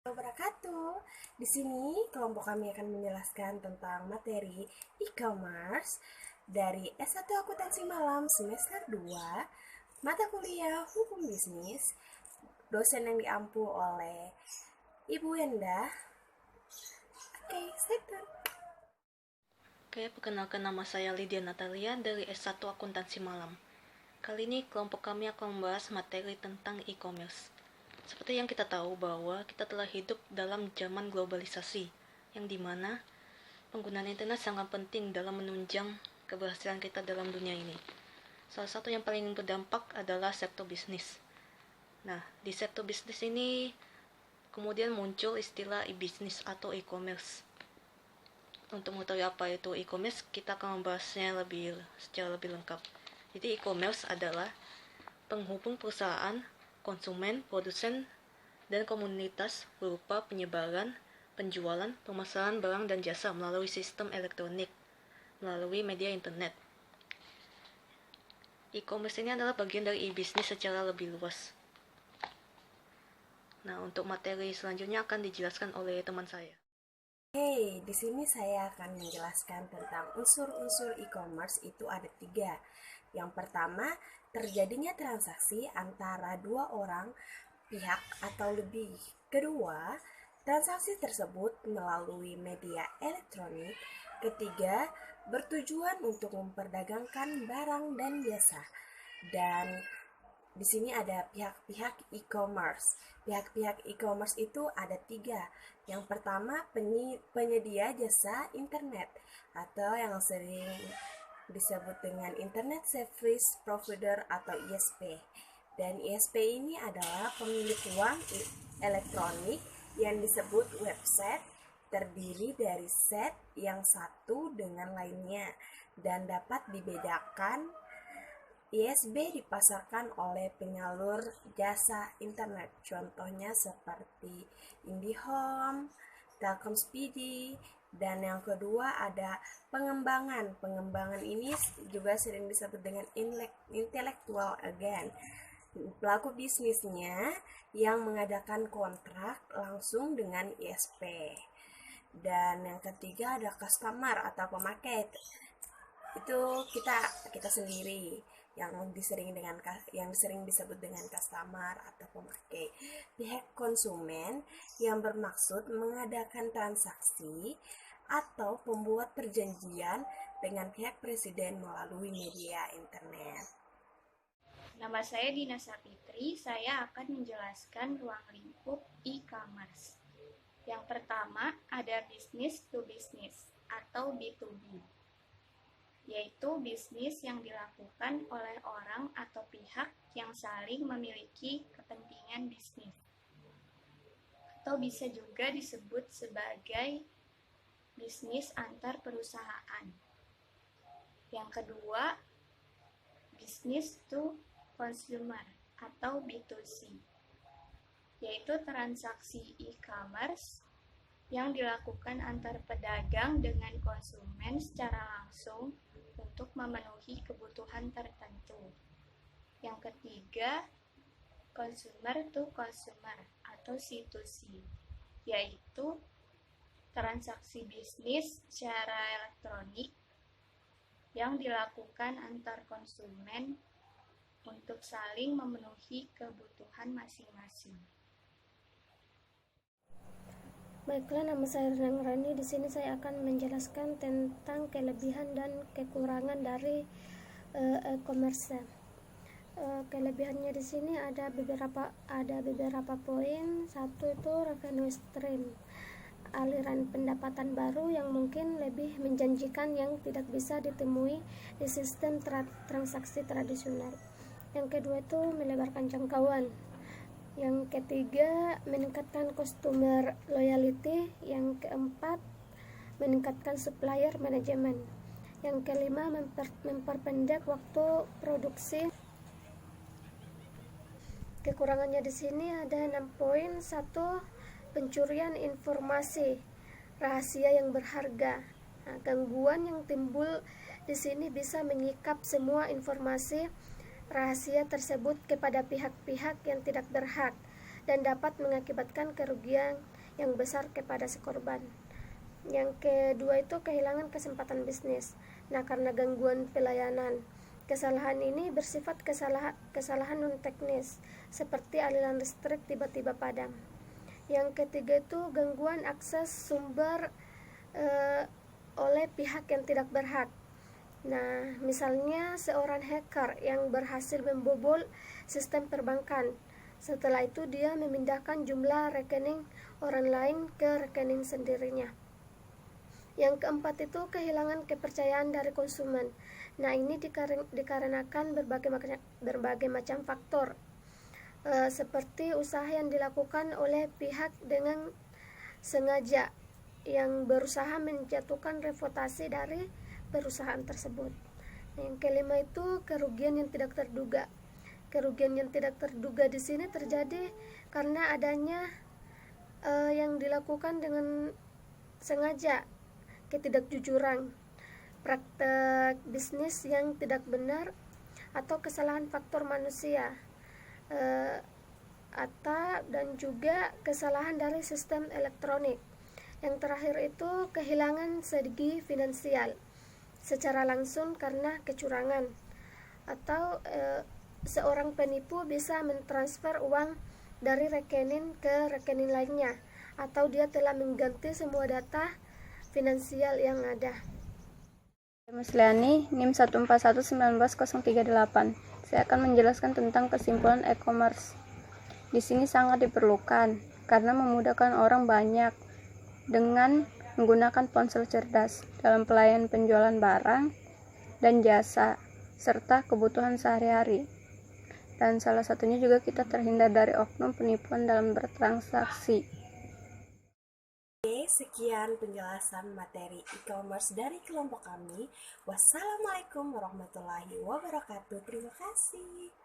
Wabarakatuh. Di sini kelompok kami akan menjelaskan tentang materi e-commerce dari S1 Akuntansi Malam semester 2, mata kuliah Hukum Bisnis, dosen yang diampu oleh Ibu Endah. Oke, stay tune. Oke, perkenalkan nama saya Lydia Natalia dari S1 Akuntansi Malam. Kali ini kelompok kami akan membahas materi tentang e-commerce. Seperti yang kita tahu bahwa kita telah hidup dalam zaman globalisasi, yang dimana penggunaan internet sangat penting dalam menunjang keberhasilan kita dalam dunia ini. Salah satu yang paling berdampak adalah sektor bisnis. Nah, di sektor bisnis ini kemudian muncul istilah e-bisnis atau e-commerce. Untuk mengetahui apa itu e-commerce, kita akan membahasnya secara lebih lengkap. Jadi e-commerce adalah penghubung perusahaan, konsumen, produsen, dan komunitas berupa penyebaran, penjualan, pemasaran barang dan jasa melalui sistem elektronik, melalui media internet. E-commerce ini adalah bagian dari e-bisnis secara lebih luas. Nah, untuk materi selanjutnya akan dijelaskan oleh teman saya. Di sini saya akan menjelaskan tentang unsur-unsur e-commerce itu ada 3. Yang pertama, terjadinya transaksi antara 2 orang, pihak atau lebih. Kedua, transaksi tersebut melalui media elektronik. Ketiga, bertujuan untuk memperdagangkan barang dan jasa. Dan di sini ada pihak-pihak e-commerce. Pihak-pihak e-commerce itu ada 3. Yang pertama, penyedia jasa internet atau yang sering disebut dengan Internet Service Provider atau ISP. Dan ISP ini adalah pemilik uang elektronik yang disebut website, terdiri dari set yang satu dengan lainnya dan dapat dibedakan. ISB dipasarkan oleh penyalur jasa internet, contohnya seperti IndiHome, Telkomspeedy, dan yang kedua ada pengembangan. Pengembangan ini juga sering disebut dengan intellectual again. Pelaku bisnisnya yang mengadakan kontrak langsung dengan ISP. Dan yang ketiga ada customer atau pemakai. Itu kita sendiri yang sering disebut dengan customer atau pemakai. Pihak konsumen yang bermaksud mengadakan transaksi atau membuat perjanjian dengan pihak presiden melalui media internet. Nama saya Dina Sapitri, saya akan menjelaskan ruang lingkup e-commerce. Yang pertama ada business to business atau B2B, yaitu bisnis yang dilakukan oleh orang atau pihak yang saling memiliki kepentingan bisnis, atau bisa juga disebut sebagai bisnis antar perusahaan. Yang kedua, business to consumer atau B2C, yaitu transaksi e-commerce yang dilakukan antar pedagang dengan konsumen secara langsung untuk memenuhi kebutuhan tertentu. Yang ketiga, consumer to consumer atau C2C, yaitu transaksi bisnis secara elektronik yang dilakukan antar konsumen untuk saling memenuhi kebutuhan masing-masing. Baiklah, nama saya Renang Rani. Di sini saya akan menjelaskan tentang kelebihan dan kekurangan dari e-commerce. Kelebihannya di sini ada beberapa poin. Satu itu revenue stream, aliran pendapatan baru yang mungkin lebih menjanjikan yang tidak bisa ditemui di sistem transaksi tradisional. Yang kedua itu melebarkan jangkauan. Yang ketiga, meningkatkan customer loyalty. Yang keempat, meningkatkan supplier management. Yang kelima, memperpendek waktu produksi. Kekurangannya di sini ada 6 poin. 1. Pencurian informasi rahasia yang berharga. Nah, gangguan yang timbul di sini bisa menyikap semua informasi rahasia tersebut kepada pihak-pihak yang tidak berhak dan dapat mengakibatkan kerugian yang besar kepada si korban. Yang kedua itu kehilangan kesempatan bisnis. Nah, karena gangguan pelayanan, kesalahan ini bersifat kesalahan non teknis, seperti aliran listrik tiba-tiba padam. Yang ketiga itu gangguan akses sumber oleh pihak yang tidak berhak. Nah, misalnya seorang hacker yang berhasil membobol sistem perbankan. Setelah itu dia memindahkan jumlah rekening orang lain ke rekening sendirinya. Yang keempat itu kehilangan kepercayaan dari konsumen. Nah, ini dikarenakan berbagai macam faktor, seperti usaha yang dilakukan oleh pihak dengan sengaja yang berusaha menjatuhkan reputasi dari perusahaan tersebut. Yang kelima itu kerugian yang tidak terduga. Kerugian yang tidak terduga di sini terjadi karena adanya yang dilakukan dengan sengaja, ketidakjujuran, praktek bisnis yang tidak benar, atau kesalahan faktor manusia, dan juga kesalahan dari sistem elektronik. Yang terakhir itu kehilangan segi finansial secara langsung karena kecurangan, atau seorang penipu bisa mentransfer uang dari rekening ke rekening lainnya, atau dia telah mengganti semua data finansial yang ada. Musliani, NIM 1411938. Saya akan menjelaskan tentang kesimpulan e-commerce. Di sini sangat diperlukan karena memudahkan orang banyak dengan menggunakan ponsel cerdas dalam pelayanan penjualan barang dan jasa serta kebutuhan sehari-hari. Dan salah satunya juga kita terhindar dari oknum penipuan dalam bertransaksi. Sekian penjelasan materi e-commerce dari kelompok kami. Wassalamualaikum warahmatullahi wabarakatuh. Terima kasih.